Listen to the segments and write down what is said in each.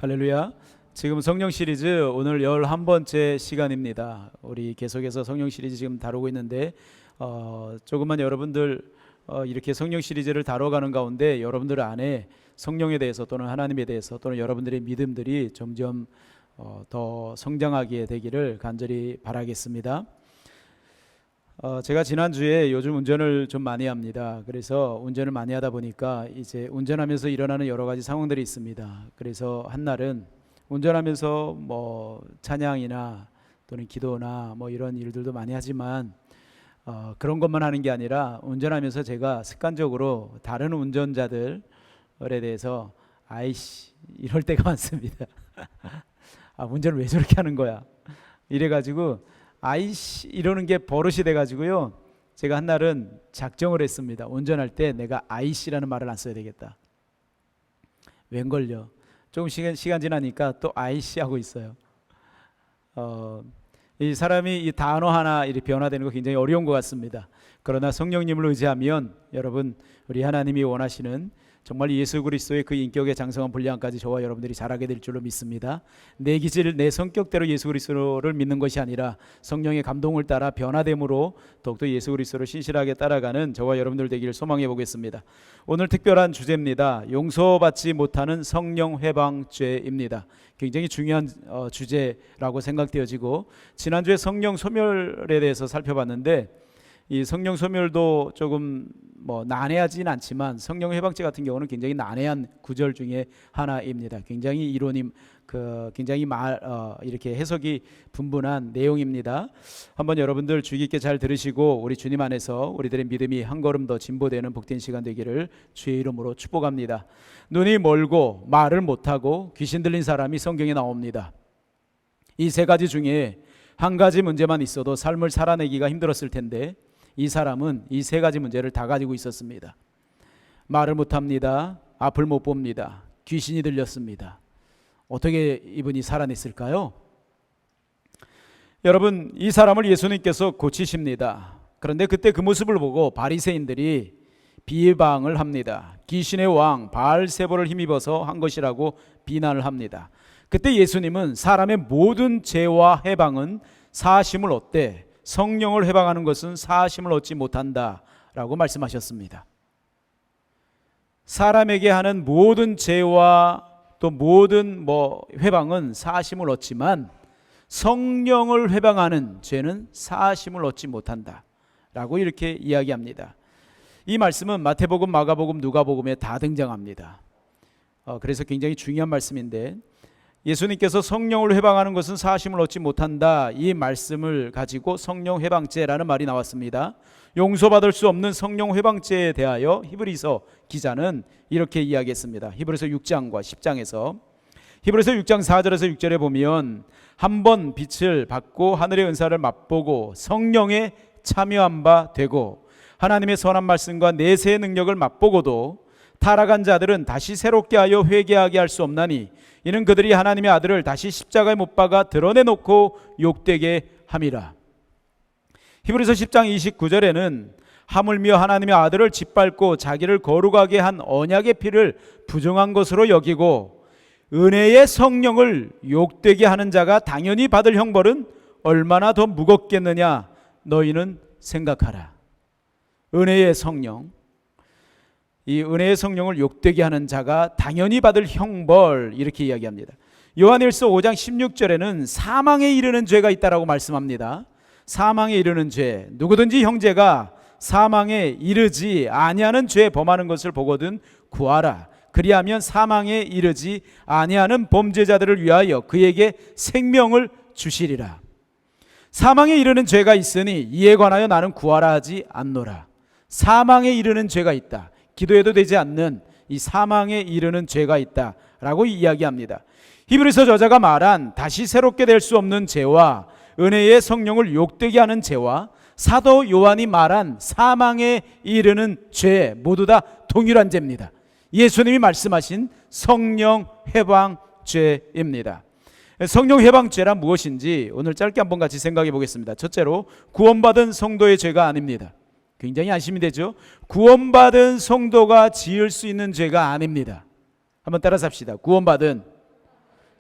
할렐루야. 지금 성령 시리즈 오늘 11번째 시간입니다. 우리 계속해서 성령 시리즈 지금 다루고 있는데 조금만 여러분들 이렇게 성령 시리즈를 다뤄가는 가운데 여러분들 안에 성령에 대해서 또는 하나님에 대해서 또는 여러분들의 믿음들이 점점 더 성장하게 되기를 간절히 바라겠습니다. 제가 지난주에 요즘 운전을 좀 많이 합니다. 그래서 운전을 많이 하다 보니까 이제 운전하면서 일어나는 여러 가지 상황들이 있습니다. 그래서 한날은 운전하면서 뭐 찬양이나 또는 기도나 뭐 이런 일들도 많이 하지만 그런 것만 하는 게 아니라 운전하면서 제가 습관적으로 다른 운전자들에 대해서 아이씨 이럴 때가 많습니다. 운전을 왜 저렇게 하는 거야 이래가지고 아이씨 이러는 게 버릇이 돼가지고요, 제가 한날은 작정을 했습니다. 운전할 때 내가 아이씨라는 말을 안 써야 되겠다. 웬걸요, 조금 시간 지나니까 또 아이씨 하고 있어요. 이 사람이 이 단어 하나 이렇게 변화되는 거 굉장히 어려운 것 같습니다. 그러나 성령님을 의지하면 여러분, 우리 하나님이 원하시는 정말 예수 그리스도의 그 인격의 장성한 분량까지 저와 여러분들이 잘하게 될 줄로 믿습니다. 내 기질, 내 성격대로 예수 그리스도를 믿는 것이 아니라 성령의 감동을 따라 변화됨으로 더욱더 예수 그리스도를 신실하게 따라가는 저와 여러분들 되기를 소망해 보겠습니다. 오늘 특별한 주제입니다. 용서받지 못하는 성령 회방죄입니다. 굉장히 중요한 주제라고 생각되어지고, 지난주에 성령 소멸에 대해서 살펴봤는데 이 성령 소멸도 조금 난해하지는 않지만 성령 회방죄 같은 경우는 굉장히 난해한 구절 중에 하나입니다. 굉장히 이론이 굉장히 이렇게 해석이 분분한 내용입니다. 한번 여러분들 주의 깊게 잘 들으시고 우리 주님 안에서 우리들의 믿음이 한 걸음 더 진보되는 복된 시간 되기를 주의 이름으로 축복합니다. 눈이 멀고 말을 못하고 귀신 들린 사람이 성경에 나옵니다. 이 세 가지 중에 한 가지 문제만 있어도 삶을 살아내기가 힘들었을 텐데 이 사람은 이 세 가지 문제를 다 가지고 있었습니다. 말을 못합니다. 앞을 못 봅니다. 귀신이 들렸습니다. 어떻게 이분이 살아냈을까요? 여러분, 이 사람을 예수님께서 고치십니다. 그런데 그때 그 모습을 보고 바리새인들이 비방을 합니다. 귀신의 왕 바알세볼을 힘입어서 한 것이라고 비난을 합니다. 그때 예수님은 사람의 모든 죄와 해방은 사하심을 얻되 성령을 해방하는 것은 사하심을 얻지 못한다 라고 말씀하셨습니다. 사람에게 하는 모든 죄와 또 모든 회방은 사하심을 얻지만 성령을 회방하는 죄는 사하심을 얻지 못한다 라고 이렇게 이야기합니다. 이 말씀은 마태복음, 마가복음, 누가복음에 다 등장합니다. 그래서 굉장히 중요한 말씀인데, 예수님께서 성령을 회방하는 것은 사하심을 얻지 못한다, 이 말씀을 가지고 성령 회방죄라는 말이 나왔습니다. 용서받을 수 없는 성령 회방죄에 대하여 히브리서 기자는 이렇게 이야기했습니다. 히브리서 6장과 10장에서 히브리서 6장 4절에서 6절에 보면 한 번 빛을 받고 하늘의 은사를 맛보고 성령에 참여한 바 되고 하나님의 선한 말씀과 내세의 능력을 맛보고도 타락한 자들은 다시 새롭게 하여 회개하게 할 수 없나니 이는 그들이 하나님의 아들을 다시 십자가에 못 박아 드러내놓고 욕되게 함이라. 히브리서 10장 29절에는 하물며 하나님의 아들을 짓밟고 자기를 거룩하게 한 언약의 피를 부정한 것으로 여기고 은혜의 성령을 욕되게 하는 자가 당연히 받을 형벌은 얼마나 더 무겁겠느냐 너희는 생각하라. 은혜의 성령, 이 은혜의 성령을 욕되게 하는 자가 당연히 받을 형벌, 이렇게 이야기합니다. 요한일서 5장 16절에는 사망에 이르는 죄가 있다라고 말씀합니다. 사망에 이르는 죄, 누구든지 형제가 사망에 이르지 아니하는 죄 범하는 것을 보거든 구하라. 그리하면 사망에 이르지 아니하는 범죄자들을 위하여 그에게 생명을 주시리라. 사망에 이르는 죄가 있으니 이에 관하여 나는 구하라 하지 않노라. 사망에 이르는 죄가 있다. 기도해도 되지 않는 이 사망에 이르는 죄가 있다라고 이야기합니다. 히브리서 저자가 말한 다시 새롭게 될 수 없는 죄와 은혜의 성령을 욕되게 하는 죄와 사도 요한이 말한 사망에 이르는 죄 모두 다 동일한 죄입니다. 예수님이 말씀하신 성령 회방죄입니다. 성령 회방죄란 무엇인지 오늘 짧게 한번 같이 생각해 보겠습니다. 첫째로, 구원받은 성도의 죄가 아닙니다. 굉장히 안심이 되죠. 구원받은 성도가 지을 수 있는 죄가 아닙니다. 한번 따라서 합시다. 구원받은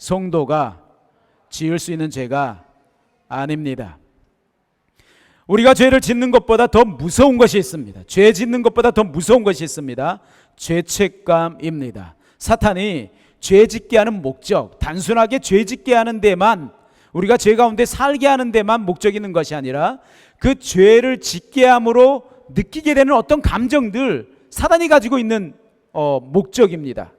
성도가 지을 수 있는 죄가 아닙니다. 우리가 죄를 짓는 것보다 더 무서운 것이 있습니다. 죄 짓는 것보다 더 무서운 것이 있습니다. 죄책감입니다. 사탄이 죄 짓게 하는 목적, 단순하게 죄 짓게 하는 데만, 우리가 죄 가운데 살게 하는 데만 목적이 있는 것이 아니라 그 죄를 짓게 함으로 느끼게 되는 어떤 감정들, 사단이 가지고 있는 목적입니다.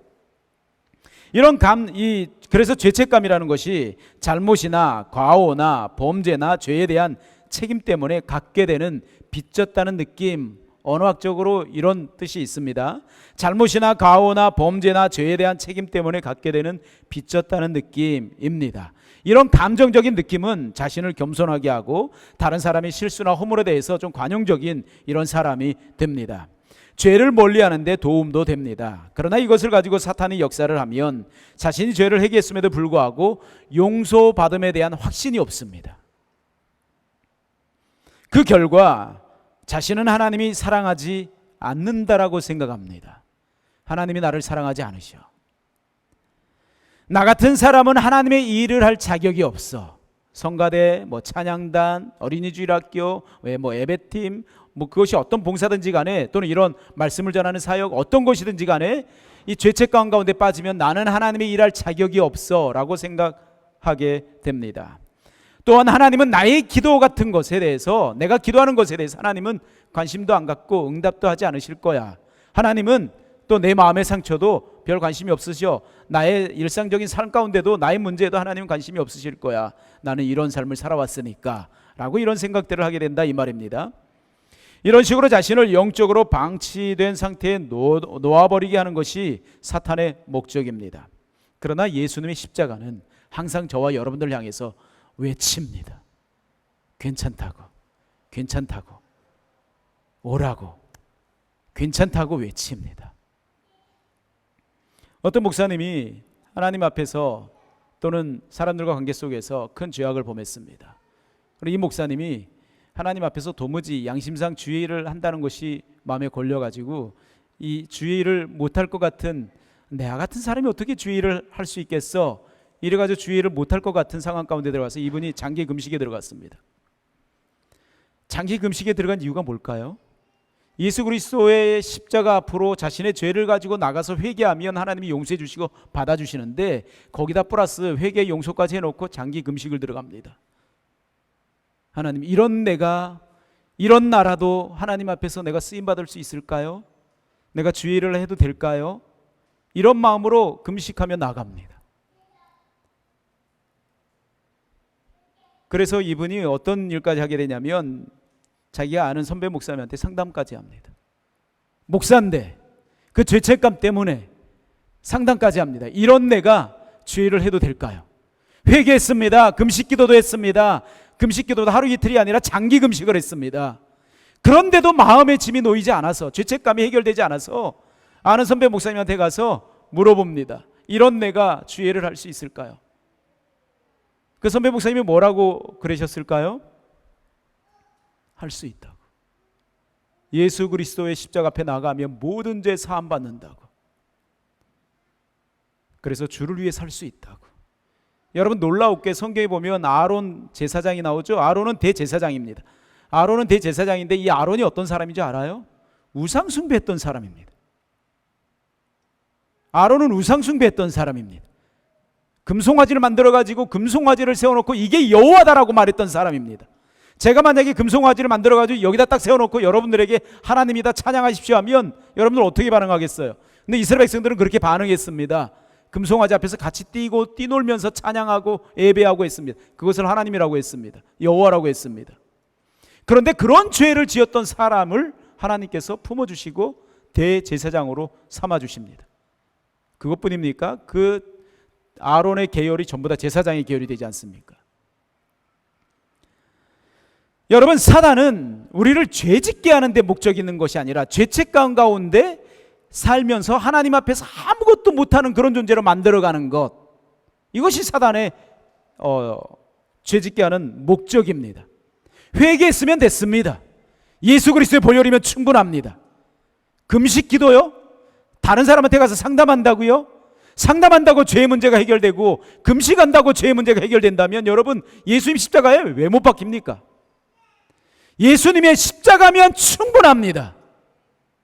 그래서 죄책감이라는 것이 잘못이나 과오나 범죄나 죄에 대한 책임 때문에 갖게 되는 빚졌다는 느낌, 언어학적으로 이런 뜻이 있습니다. 잘못이나 과오나 범죄나 죄에 대한 책임 때문에 갖게 되는 빚졌다는 느낌입니다. 이런 감정적인 느낌은 자신을 겸손하게 하고 다른 사람의 실수나 허물에 대해서 좀 관용적인 이런 사람이 됩니다. 죄를 멀리하는 데 도움도 됩니다. 그러나 이것을 가지고 사탄이 역사를 하면 자신이 죄를 회개했음에도 불구하고 용서받음에 대한 확신이 없습니다. 그 결과 자신은 하나님이 사랑하지 않는다라고 생각합니다. 하나님이 나를 사랑하지 않으셔. 나 같은 사람은 하나님의 일을 할 자격이 없어. 성가대, 찬양단, 어린이주일학교, 예배팀, 그것이 어떤 봉사든지 간에, 또는 이런 말씀을 전하는 사역, 어떤 것이든지 간에 이 죄책감 가운데 빠지면 나는 하나님의 일할 자격이 없어 라고 생각하게 됩니다. 또한 하나님은 나의 기도 같은 것에 대해서, 내가 기도하는 것에 대해서 하나님은 관심도 안 갖고 응답도 하지 않으실 거야. 하나님은 또 내 마음의 상처도 별 관심이 없으셔. 나의 일상적인 삶 가운데도 나의 문제에도 하나님은 관심이 없으실 거야. 나는 이런 삶을 살아왔으니까 라고 이런 생각들을 하게 된다 이 말입니다. 이런 식으로 자신을 영적으로 방치된 상태에 놓아버리게 하는 것이 사탄의 목적입니다. 그러나 예수님의 십자가는 항상 저와 여러분들 향해서 외칩니다. 괜찮다고, 괜찮다고, 오라고, 괜찮다고 외칩니다. 어떤 목사님이 하나님 앞에서 또는 사람들과 관계 속에서 큰 죄악을 범했습니다. 그리고 이 목사님이 하나님 앞에서 도무지 양심상 주의를 한다는 것이 마음에 걸려가지고 이 주의를 못할 것 같은, 내가 같은 사람이 어떻게 주의를 할 수 있겠어, 이래가지고 주의를 못할 것 같은 상황 가운데 들어가서 이분이 장기 금식에 들어갔습니다. 장기 금식에 들어간 이유가 뭘까요? 예수 그리스도의 십자가 앞으로 자신의 죄를 가지고 나가서 회개하면 하나님이 용서해 주시고 받아주시는데, 거기다 플러스 회개 용서까지 해놓고 장기 금식을 들어갑니다. 하나님, 이런 내가, 이런 나라도 하나님 앞에서 내가 쓰임받을 수 있을까요? 내가 주의를 해도 될까요? 이런 마음으로 금식하며 나갑니다. 그래서 이분이 어떤 일까지 하게 되냐면 자기가 아는 선배 목사님한테 상담까지 합니다. 목사인데 그 죄책감 때문에 상담까지 합니다. 이런 내가 주의를 해도 될까요? 회개했습니다. 금식 기도도 했습니다. 금식 기도도 하루 이틀이 아니라 장기 금식을 했습니다. 그런데도 마음의 짐이 놓이지 않아서, 죄책감이 해결되지 않아서 아는 선배 목사님한테 가서 물어봅니다. 이런 내가 주의를 할 수 있을까요? 그 선배 목사님이 뭐라고 그러셨을까요? 할 수 있다고. 예수 그리스도의 십자가 앞에 나가면 모든 죄 사함 받는다고. 그래서 주를 위해 살 수 있다고. 여러분, 놀라웠게 성경에 보면 아론 제사장이 나오죠. 아론은 대제사장입니다. 아론은 대제사장인데 이 아론이 어떤 사람인지 알아요? 우상 숭배했던 사람입니다. 아론은 우상 숭배했던 사람입니다. 금송아지를 만들어가지고 금송아지를 세워놓고 이게 여호와다라고 말했던 사람입니다. 제가 만약에 금송아지를 만들어가지고 여기다 딱 세워놓고 여러분들에게 하나님이다 찬양하십시오 하면 여러분들 어떻게 반응하겠어요? 근데 이스라엘 백성들은 그렇게 반응했습니다. 금송아지 앞에서 같이 뛰고 뛰놀면서 찬양하고 예배하고 했습니다. 그것을 하나님이라고 했습니다. 여호와라고 했습니다. 그런데 그런 죄를 지었던 사람을 하나님께서 품어주시고 대제사장으로 삼아주십니다. 그것뿐입니까? 그 아론의 계열이 전부 다 제사장의 계열이 되지 않습니까? 여러분, 사단은 우리를 죄짓게 하는 데 목적이 있는 것이 아니라 죄책감 가운데 살면서 하나님 앞에서 아무것도 못하는 그런 존재로 만들어가는 것, 이것이 사단의 죄짓게 하는 목적입니다. 회개했으면 됐습니다. 예수 그리스도의 보혈이면 충분합니다. 금식 기도요? 다른 사람한테 가서 상담한다고요? 상담한다고 죄의 문제가 해결되고 금식한다고 죄의 문제가 해결된다면 여러분 예수님 십자가에 왜 못 박힙니까? 예수님의 십자가면 충분합니다.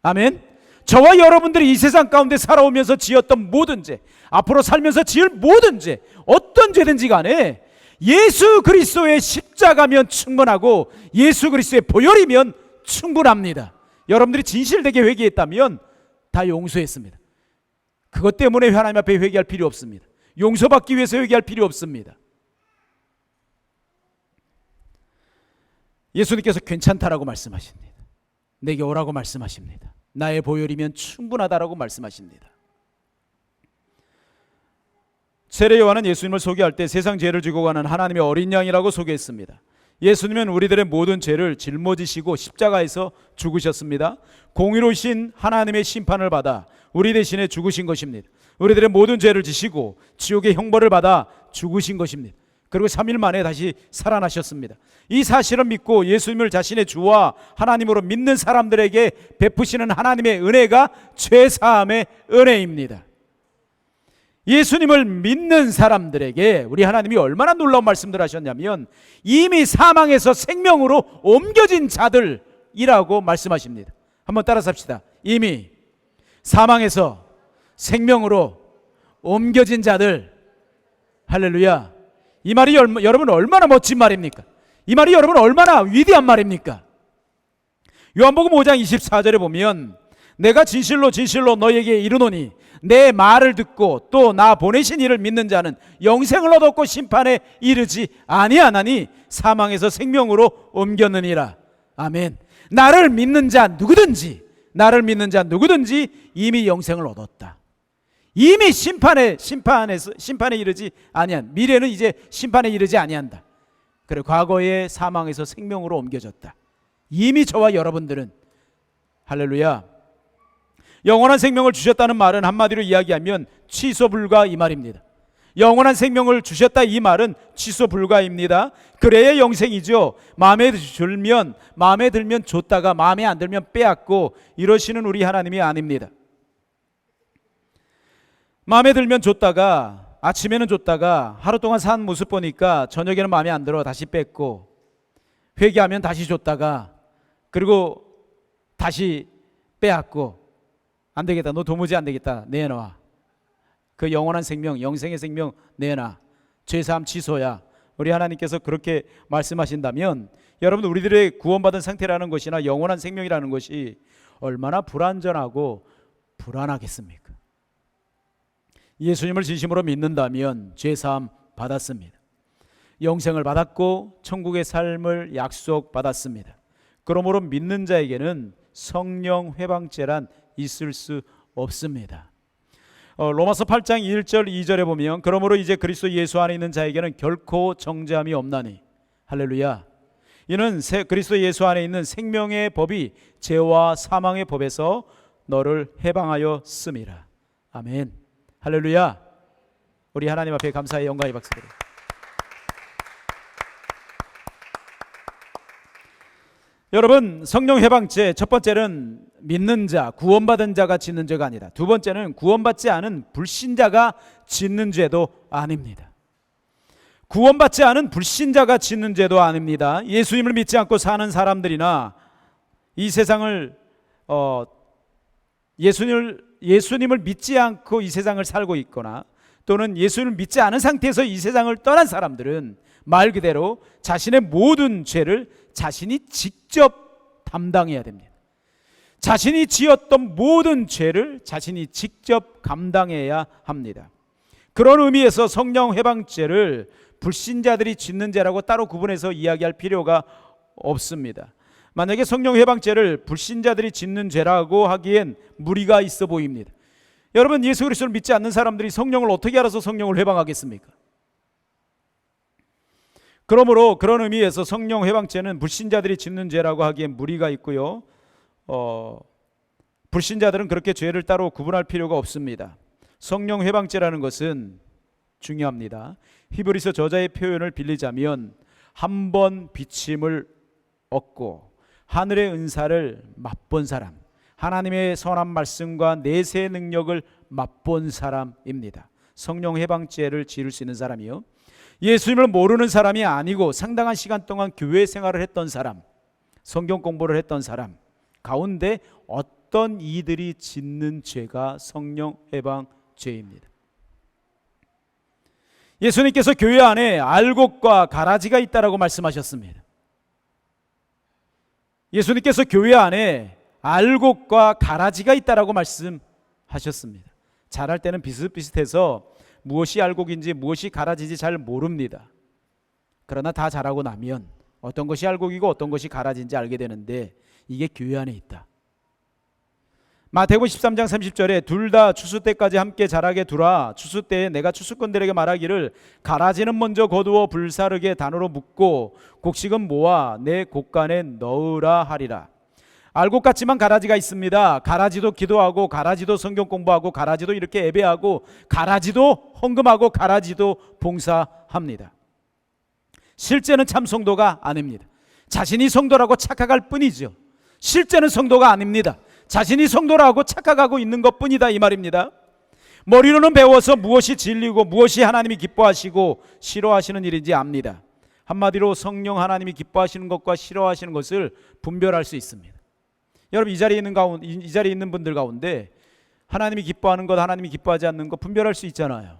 아멘. 저와 여러분들이 이 세상 가운데 살아오면서 지었던 모든 죄, 앞으로 살면서 지을 모든 죄, 어떤 죄든지 간에 예수 그리스도의 십자가면 충분하고 예수 그리스도의 보혈이면 충분합니다. 여러분들이 진실되게 회개했다면 다 용서했습니다. 그것 때문에 하나님 앞에 회개할 필요 없습니다. 용서받기 위해서 회개할 필요 없습니다. 예수님께서 괜찮다라고 말씀하십니다. 내게 오라고 말씀하십니다. 나의 보혈이면 충분하다라고 말씀하십니다. 세례 요한은 예수님을 소개할 때 세상 죄를 지고 가는 하나님의 어린 양이라고 소개했습니다. 예수님은 우리들의 모든 죄를 짊어지시고 십자가에서 죽으셨습니다. 공의로우신 하나님의 심판을 받아 우리 대신에 죽으신 것입니다. 우리들의 모든 죄를 지시고 지옥의 형벌을 받아 죽으신 것입니다. 그리고 3일 만에 다시 살아나셨습니다. 이 사실을 믿고 예수님을 자신의 주와 하나님으로 믿는 사람들에게 베푸시는 하나님의 은혜가 죄사함의 은혜입니다. 예수님을 믿는 사람들에게 우리 하나님이 얼마나 놀라운 말씀들 하셨냐면 이미 사망에서 생명으로 옮겨진 자들이라고 말씀하십니다. 한번 따라서 합시다. 이미 사망에서 생명으로 옮겨진 자들. 할렐루야. 이 말이 여러분 얼마나 멋진 말입니까? 이 말이 여러분 얼마나 위대한 말입니까? 요한복음 5장 24절에 보면 내가 진실로 진실로 너에게 이르노니 내 말을 듣고 또 나 보내신 이를 믿는 자는 영생을 얻었고 심판에 이르지 아니하나니 사망에서 생명으로 옮겼느니라. 아멘. 나를 믿는 자 누구든지 이미 영생을 얻었다. 이미 심판에 이르지 아니한, 미래는 이제 심판에 이르지 아니한다. 그래, 과거의 사망에서 생명으로 옮겨졌다. 이미 저와 여러분들은, 할렐루야, 영원한 생명을 주셨다는 말은 한마디로 이야기하면 취소 불가 이 말입니다. 영원한 생명을 주셨다 이 말은 취소 불가입니다. 그래야 영생이죠. 마음에 들면 줬다가 마음에 안 들면 빼앗고 이러시는 우리 하나님이 아닙니다. 마음에 들면 줬다가, 아침에는 줬다가 하루 동안 산 모습 보니까 저녁에는 마음에 안 들어 다시 뺐고, 회개하면 다시 줬다가 그리고 다시 빼앗고, 안 되겠다, 너 도무지 안 되겠다, 내놔. 그 영원한 생명, 영생의 생명 내놔. 죄사함 취소야. 우리 하나님께서 그렇게 말씀하신다면 여러분, 우리들의 구원받은 상태라는 것이나 영원한 생명이라는 것이 얼마나 불완전하고 불안하겠습니까? 예수님을 진심으로 믿는다면 죄사함 받았습니다. 영생을 받았고 천국의 삶을 약속받았습니다. 그러므로 믿는 자에게는 성령 회방죄란 있을 수 없습니다. 로마서 8장 1절 2절에 보면 그러므로 이제 그리스도 예수 안에 있는 자에게는 결코 정죄함이 없나니, 할렐루야, 이는 그리스도 예수 안에 있는 생명의 법이 죄와 사망의 법에서 너를 해방하여 씀이라. 아멘. 할렐루야. 우리 하나님 앞에 감사의 영광의 박수를. 여러분, 성령 해방죄 첫 번째는 믿는 자, 구원받은 자가 짓는 죄가 아니라, 두 번째는 구원받지 않은 불신자가 짓는 죄도 아닙니다. 구원받지 않은 불신자가 짓는 죄도 아닙니다. 예수님을 믿지 않고 사는 사람들이나 이 세상을 예수님을 믿지 않고 이 세상을 살고 있거나 또는 예수님을 믿지 않은 상태에서 이 세상을 떠난 사람들은 말 그대로 자신의 모든 죄를 자신이 직접 담당해야 됩니다. 자신이 지었던 모든 죄를 자신이 직접 감당해야 합니다. 그런 의미에서 성령 회방죄를 불신자들이 짓는 죄라고 따로 구분해서 이야기할 필요가 없습니다. 만약에 성령 회방죄를 불신자들이 짓는 죄라고 하기엔 무리가 있어 보입니다. 여러분, 예수 그리스도를 믿지 않는 사람들이 성령을 어떻게 알아서 성령을 회방하겠습니까? 그러므로 그런 의미에서 성령 회방죄는 불신자들이 짓는 죄라고 하기엔 무리가 있고요, 불신자들은 그렇게 죄를 따로 구분할 필요가 없습니다. 성령 회방죄라는 것은 중요합니다. 히브리서 저자의 표현을 빌리자면 한 번 비침을 얻고 하늘의 은사를 맛본 사람, 하나님의 선한 말씀과 내세 능력을 맛본 사람입니다. 성령 해방죄를 지을 수 있는 사람이요, 예수님을 모르는 사람이 아니고 상당한 시간 동안 교회 생활을 했던 사람, 성경 공부를 했던 사람 가운데 어떤 이들이 짓는 죄가 성령 해방죄입니다. 예수님께서 교회 안에 알곡과 가라지가 있다라고 말씀하셨습니다. 예수님께서 교회 안에 알곡과 가라지가 있다라고 말씀하셨습니다. 자랄 때는 비슷비슷해서 무엇이 알곡인지 무엇이 가라지인지 잘 모릅니다. 그러나 다 자라고 나면 어떤 것이 알곡이고 어떤 것이 가라지인지 알게 되는데, 이게 교회 안에 있다. 마태복음 13장 30절에 둘 다 추수 때까지 함께 자라게 두라. 추수 때에 내가 추수꾼들에게 말하기를 가라지는 먼저 거두어 불사르게 단으로 묶고 곡식은 모아 내 곡간에 넣으라 하리라. 알곡 같지만 가라지가 있습니다. 가라지도 기도하고 가라지도 성경 공부하고 가라지도 이렇게 예배하고 가라지도 헌금하고 가라지도 봉사합니다. 실제는 참 성도가 아닙니다. 자신이 성도라고 착각할 뿐이죠. 실제는 성도가 아닙니다. 자신이 성도라고 착각하고 있는 것뿐이다 이 말입니다. 머리로는 배워서 무엇이 진리고 무엇이 하나님이 기뻐하시고 싫어하시는 일인지 압니다. 한마디로 성령 하나님이 기뻐하시는 것과 싫어하시는 것을 분별할 수 있습니다. 여러분, 이 자리에 있는 분들 가운데 하나님이 기뻐하는 것, 하나님이 기뻐하지 않는 것 분별할 수 있잖아요.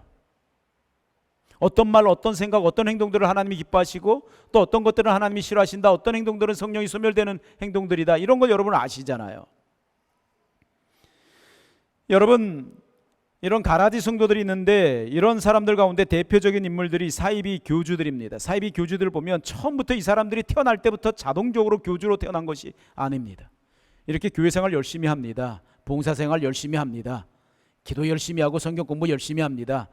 어떤 말, 어떤 생각, 어떤 행동들을 하나님이 기뻐하시고 또 어떤 것들은 하나님이 싫어하신다, 어떤 행동들은 성령이 소멸되는 행동들이다, 이런 걸 여러분은 아시잖아요. 여러분, 이런 가라지 성도들이 있는데 이런 사람들 가운데 대표적인 인물들이 사이비 교주들입니다. 사이비 교주들을 보면 처음부터 이 사람들이 태어날 때부터 자동적으로 교주로 태어난 것이 아닙니다. 이렇게 교회 생활 열심히 합니다. 봉사 생활 열심히 합니다. 기도 열심히 하고 성경 공부 열심히 합니다.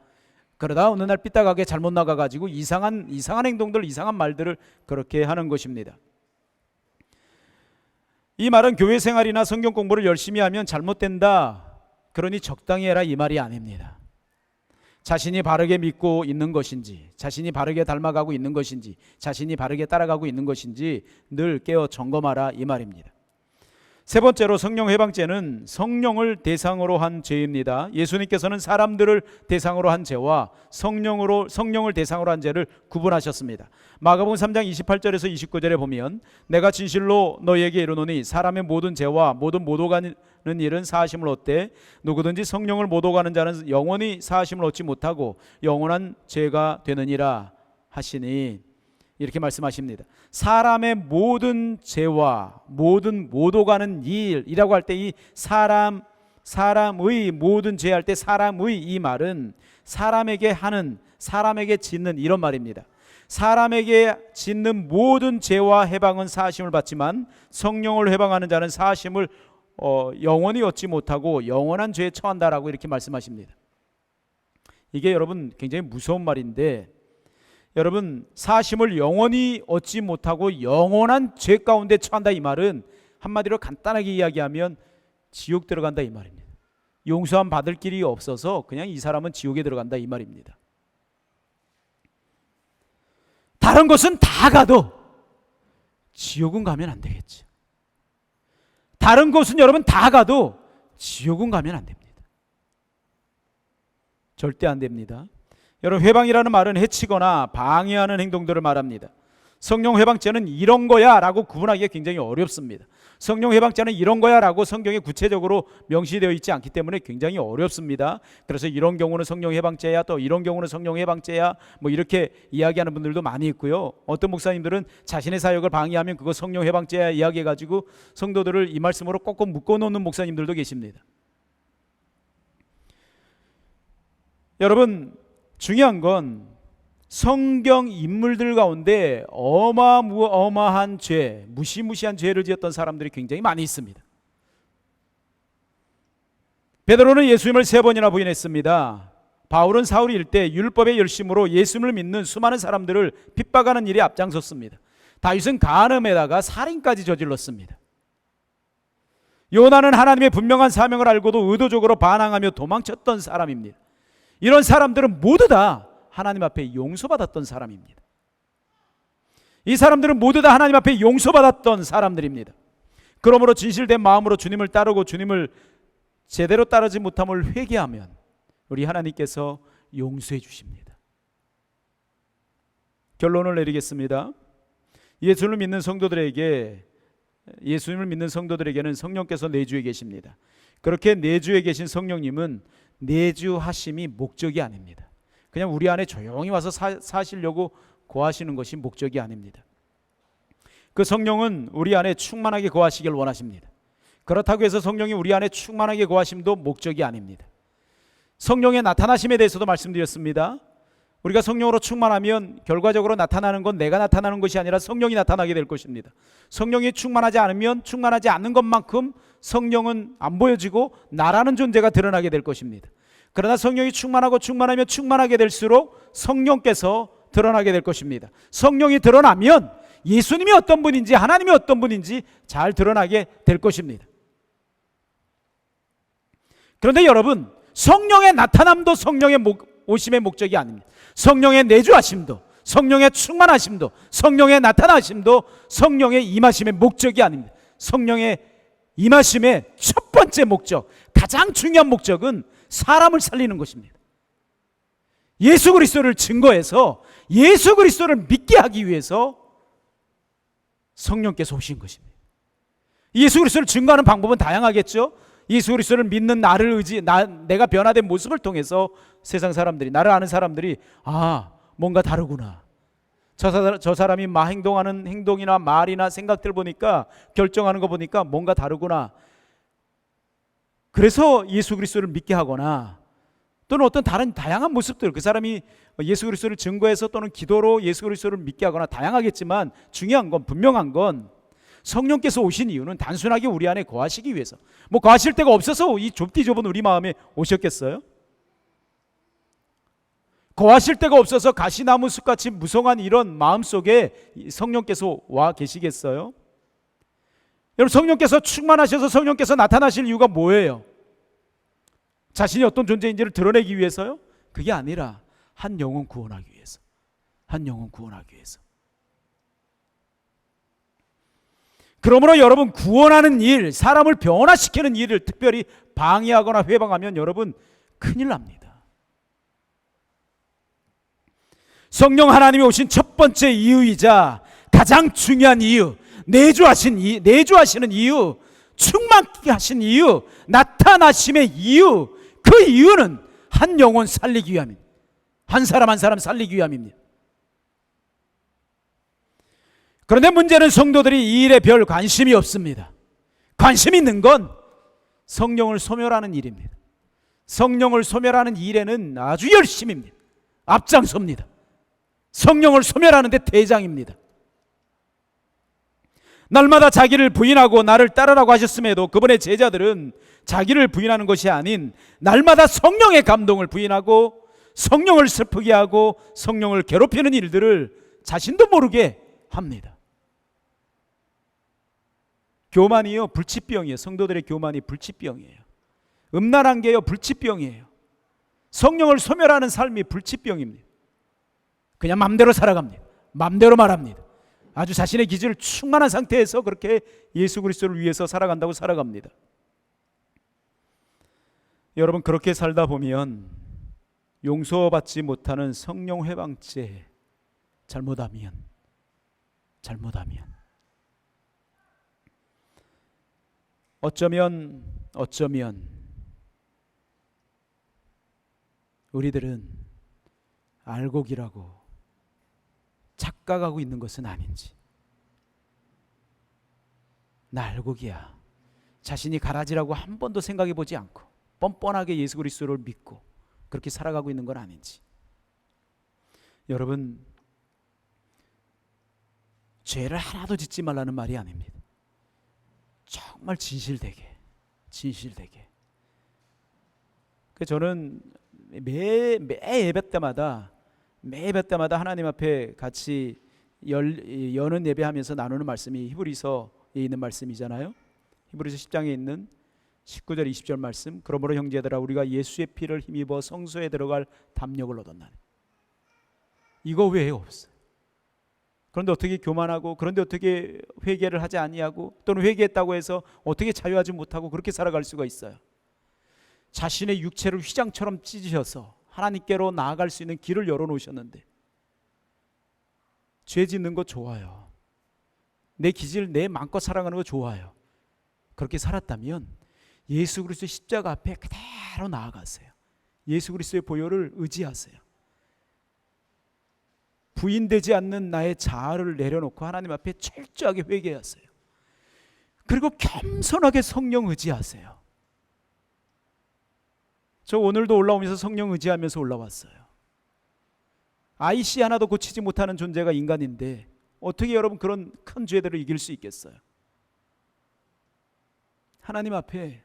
그러다 어느 날 삐딱하게 잘못 나가가지고 이상한 행동들, 이상한 말들을 그렇게 하는 것입니다. 이 말은 교회 생활이나 성경 공부를 열심히 하면 잘못된다, 그러니 적당히 해라, 이 말이 아닙니다. 자신이 바르게 믿고 있는 것인지, 자신이 바르게 닮아가고 있는 것인지, 자신이 바르게 따라가고 있는 것인지 늘 깨어 점검하라, 이 말입니다. 세 번째로 성령 해방죄는 성령을 대상으로 한 죄입니다. 예수님께서는 사람들을 대상으로 한 죄와 성령을 대상으로 한 죄를 구분하셨습니다. 마가복음 3장 28절에서 29절에 보면 내가 진실로 너희에게 이르노니 사람의 모든 죄와 모든 못 오가는 일은 사하심을 얻되 누구든지 성령을 못 오가는 자는 영원히 사하심을 얻지 못하고 영원한 죄가 되느니라 하시니, 이렇게 말씀하십니다. 사람의 모든 죄와 모든 못 오가는 일이라고 할 때 이 사람의 모든 죄 할 때 사람의 이 말은 사람에게 하는, 사람에게 짓는 이런 말입니다. 사람에게 짓는 모든 죄와 해방은 사하심을 받지만 성령을 해방하는 자는 사하심을 영원히 얻지 못하고 영원한 죄에 처한다라고 이렇게 말씀하십니다. 이게 여러분 굉장히 무서운 말인데, 여러분, 사심을 영원히 얻지 못하고 영원한 죄 가운데 처한다, 이 말은 한마디로 간단하게 이야기하면 지옥 들어간다, 이 말입니다. 용서함 받을 길이 없어서 그냥 이 사람은 지옥에 들어간다, 이 말입니다. 다른 것은 다 가도 지옥은 가면 안 되겠죠. 다른 것은 여러분 다 가도 지옥은 가면 안 됩니다. 절대 안 됩니다. 여러분, 회방이라는 말은 해치거나 방해하는 행동들을 말합니다. 성령 해방죄는 이런 거야 라고 구분하기가 굉장히 어렵습니다. 성령 해방죄는 이런 거야 라고 성경에 구체적으로 명시되어 있지 않기 때문에 굉장히 어렵습니다. 그래서 이런 경우는 성령 해방죄야, 또 이런 경우는 성령 해방죄야, 뭐 이렇게 이야기하는 분들도 많이 있고요. 어떤 목사님들은 자신의 사역을 방해하면 그거 성령 해방죄야 이야기해가지고 성도들을 이 말씀으로 꼭꼭 묶어놓는 목사님들도 계십니다. 여러분, 중요한 건 성경 인물들 가운데 어마어마한 죄, 무시무시한 죄를 지었던 사람들이 굉장히 많이 있습니다. 베드로는 예수님을 3번이나 부인했습니다. 바울은 사울이 일때 율법의 열심으로 예수님을 믿는 수많은 사람들을 핍박하는 일에 앞장섰습니다. 다윗은 간음에다가 살인까지 저질렀습니다. 요나는 하나님의 분명한 사명을 알고도 의도적으로 반항하며 도망쳤던 사람입니다. 이런 사람들은 모두 다 하나님 앞에 용서받았던 사람입니다. 이 사람들은 모두 다 하나님 앞에 용서받았던 사람들입니다. 그러므로 진실된 마음으로 주님을 따르고 주님을 제대로 따르지 못함을 회개하면 우리 하나님께서 용서해 주십니다. 결론을 내리겠습니다. 예수님을 믿는 성도들에게는 성령께서 내주에 계십니다. 그렇게 내주에 계신 성령님은 내주하심이 목적이 아닙니다. 그냥 우리 안에 조용히 와서 사시려고 거하시는 것이 목적이 아닙니다. 그 성령은 우리 안에 충만하게 거하시길 원하십니다. 그렇다고 해서 성령이 우리 안에 충만하게 거하심도 목적이 아닙니다. 성령의 나타나심에 대해서도 말씀드렸습니다. 우리가 성령으로 충만하면 결과적으로 나타나는 건 내가 나타나는 것이 아니라 성령이 나타나게 될 것입니다. 성령이 충만하지 않으면 충만하지 않는 것만큼 성령은 안 보여지고 나라는 존재가 드러나게 될 것입니다. 그러나 성령이 충만하면 충만하게 될수록 성령께서 드러나게 될 것입니다. 성령이 드러나면 예수님이 어떤 분인지 하나님이 어떤 분인지 잘 드러나게 될 것입니다. 그런데 여러분, 성령의 나타남도 성령의 오심의 목적이 아닙니다. 성령의 내주하심도, 성령의 충만하심도, 성령의 나타나심도 성령의 임하심의 목적이 아닙니다. 성령의 임하심의 첫 번째 목적, 가장 중요한 목적은 사람을 살리는 것입니다. 예수 그리스도를 증거해서 예수 그리스도를 믿게 하기 위해서 성령께서 오신 것입니다. 예수 그리스도를 증거하는 방법은 다양하겠죠. 예수 그리스도를 믿는 내가 변화된 모습을 통해서 세상 사람들이, 나를 아는 사람들이 뭔가 다르구나. 저 사람이 행동하는 행동이나 말이나 생각들 보니까, 결정하는 거 보니까 뭔가 다르구나. 그래서 예수 그리스도를 믿게 하거나 또는 어떤 다양한 모습들, 그 사람이 예수 그리스도를 증거해서 또는 기도로 예수 그리스도를 믿게 하거나 다양하겠지만 중요한 건, 분명한 건 성령께서 오신 이유는 단순하게 우리 안에 거하시기 위해서, 거하실 데가 없어서 이 좁은 우리 마음에 오셨겠어요? 거하실 데가 없어서 가시나무 숲같이 무성한 이런 마음 속에 성령께서 와 계시겠어요? 여러분, 성령께서 충만하셔서 성령께서 나타나실 이유가 뭐예요? 자신이 어떤 존재인지를 드러내기 위해서요? 그게 아니라 한 영혼 구원하기 위해서. 한 영혼 구원하기 위해서. 그러므로 여러분, 구원하는 일, 사람을 변화시키는 일을 특별히 방해하거나 회방하면 여러분 큰일 납니다. 성령 하나님이 오신 첫 번째 이유이자 가장 중요한 이유, 내주하시는 이유, 충만케 하신 이유, 나타나심의 이유, 그 이유는 한 영혼 살리기 위함입니다. 한 사람 한 사람 살리기 위함입니다. 그런데 문제는 성도들이 이 일에 별 관심이 없습니다. 관심 있는 건 성령을 소멸하는 일입니다. 성령을 소멸하는 일에는 아주 열심입니다. 앞장섭니다. 성령을 소멸하는 데 대장입니다. 날마다 자기를 부인하고 나를 따르라고 하셨음에도 그분의 제자들은 자기를 부인하는 것이 아닌 날마다 성령의 감동을 부인하고 성령을 슬프게 하고 성령을 괴롭히는 일들을 자신도 모르게 합니다. 교만이요, 불치병이에요. 성도들의 교만이 불치병이에요. 음란한 게요, 불치병이에요. 성령을 소멸하는 삶이 불치병입니다. 그냥 맘대로 살아갑니다. 맘대로 말합니다. 아주 자신의 기질을 충만한 상태에서 그렇게 예수 그리스도를 위해서 살아간다고 살아갑니다. 여러분, 그렇게 살다 보면 용서받지 못하는 성령 회방죄, 잘못하면 어쩌면 우리들은 알곡이라고 착각하고 있는 것은 아닌지. 나 알곡이야. 자신이 가라지라고 한 번도 생각해 보지 않고 뻔뻔하게 예수 그리스도를 믿고 그렇게 살아가고 있는 건 아닌지. 여러분, 죄를 하나도 짓지 말라는 말이 아닙니다. 정말 진실되게. 저는 매 예배 때마다 하나님 앞에 같이 여는 예배하면서 나누는 말씀이 히브리서에 있는 말씀이잖아요. 히브리서 10장에 있는 19절 20절 말씀. 그러므로 형제들아, 우리가 예수의 피를 힘입어 성소에 들어갈 담력을 얻었나니. 이거 외에 없어요. 그런데 어떻게 교만하고, 그런데 어떻게 회개를 하지 아니하고, 또는 회개했다고 해서 어떻게 자유하지 못하고 그렇게 살아갈 수가 있어요. 자신의 육체를 휘장처럼 찢으셔서 하나님께로 나아갈 수 있는 길을 열어놓으셨는데, 죄 짓는 거 좋아요. 내 기질 내 마음껏 살아가는 거 좋아요. 그렇게 살았다면 예수 그리스도의 십자가 앞에 그대로 나아가세요. 예수 그리스도의 보혈을 의지하세요. 부인되지 않는 나의 자아를 내려놓고 하나님 앞에 철저하게 회개하세요. 그리고 겸손하게 성령 의지하세요. 저 오늘도 올라오면서 성령 의지하면서 올라왔어요. 아이씨 하나도 고치지 못하는 존재가 인간인데 어떻게 여러분 그런 큰 죄들을 이길 수 있겠어요? 하나님 앞에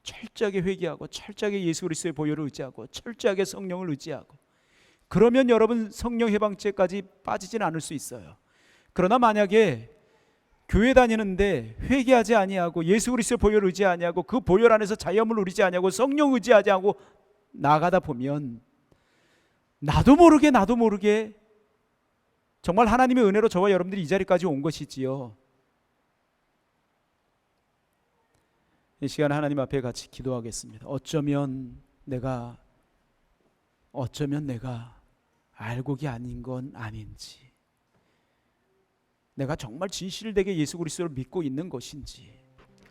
철저하게 회개하고, 철저하게 예수 그리스도의 보혈을 의지하고, 철저하게 성령을 의지하고, 그러면 여러분 성령 해방죄까지 빠지진 않을 수 있어요. 그러나 만약에 교회 다니는데 회개하지 아니하고, 예수 그리스도의 보혈을 의지 아니하고, 그 보혈 안에서 자유함을 누리지 아니하고, 성령 의지하지 않고 나가다 보면 나도 모르게 정말 하나님의 은혜로 저와 여러분들이 이 자리까지 온 것이지요. 이 시간 하나님 앞에 같이 기도하겠습니다. 어쩌면 내가 알곡이 아닌 건 아닌지, 내가 정말 진실되게 예수 그리스도를 믿고 있는 것인지,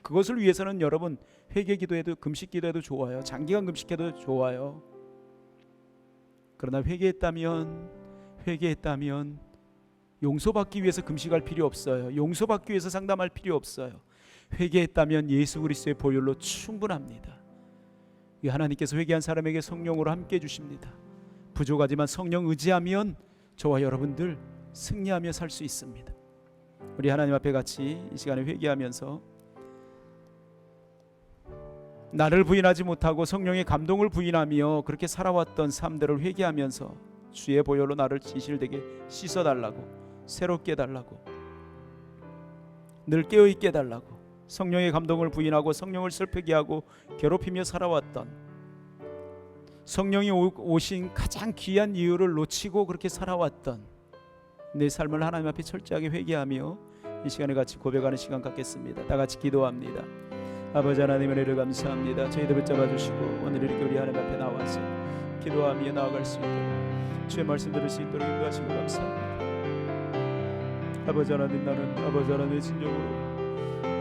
그것을 위해서는 여러분 회개 기도해도, 금식 기도해도 좋아요. 장기간 금식해도 좋아요. 그러나 회개했다면 용서받기 위해서 금식할 필요 없어요. 용서받기 위해서 상담할 필요 없어요. 회개했다면 예수 그리스도의 보혈로 충분합니다. 하나님께서 회개한 사람에게 성령으로 함께 해주십니다. 부족하지만 성령 의지하면 저와 여러분들 승리하며 살 수 있습니다. 우리 하나님 앞에 같이 이 시간에 회개하면서 나를 부인하지 못하고 성령의 감동을 부인하며 그렇게 살아왔던 삶들을 회개하면서 주의 보혈로 나를 진실되게 씻어달라고, 새롭게 해달라고, 늘 깨어있게 해달라고, 성령의 감동을 부인하고 성령을 슬프게 하고 괴롭히며 살아왔던, 성령이 오신 가장 귀한 이유를 놓치고 그렇게 살아왔던 내 삶을 하나님 앞에 철저하게 회개하며 이 시간에 같이 고백하는 시간 갖겠습니다. 다 같이 기도합니다. 아버지 하나님, 은혜를 감사합니다. 저희들 붙잡아 주시고 오늘 이렇게 우리 하나님 앞에 나와서 기도하며 나아갈 수 있도록, 주의 말씀 들을 수 있도록 인도하시고 감사합니다. 아버지 하나님, 나는 아버지 하나님의 진정으로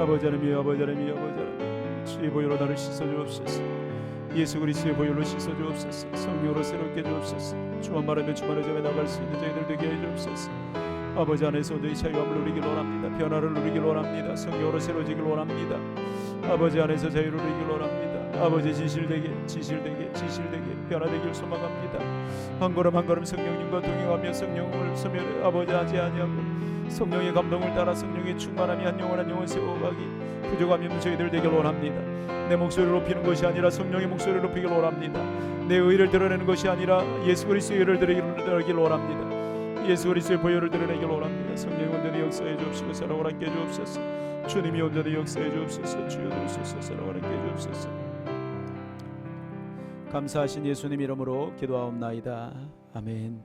아버지 하나님, 주의 보혈로 나를 씻어주옵소서. 예수 그리스도의 보혈로 씻어주옵소서. 성령으로 새롭게 해주옵소서. 주만 말하면 주만의 점에 나갈 수 있는 저희들 되게 해주옵소서. 아버지 안에서 온전히 자유함을 누리길 원합니다. 변화를 누리길 원합니다. 성령으로 새로지길 원합니다. 아버지 안에서 자유를 누리길 원합니다. 아버지 진실되게 변화되길 소망합니다. 한 걸음 한 걸음 성령님과 동행하며 성령을 소멸 아버지 하지 아니하고 성령의 감동을 따라 성령의 충만함이 한 영혼 한 영혼 세워가기 부족함이 없는 저희들 되길 원합니다. 내 목소리를 높이는 것이 아니라 성령의 목소리를 높이길 원합니다. 내 의를 드러내는 것이 아니라 예수 그리스도의 의를 드러내길 원합니다. 예수 그리스도의 보혈을 드러내길 원합니다. 성령이 온전히 역사해 주옵시고 사랑을 함께 해 주옵소서. 주님이 온전히 역사해 주옵소서. 주여 들으소서. 사랑을 함께 해 주옵소서. 감사하신 예수님 이름으로 기도하옵나이다. 아멘.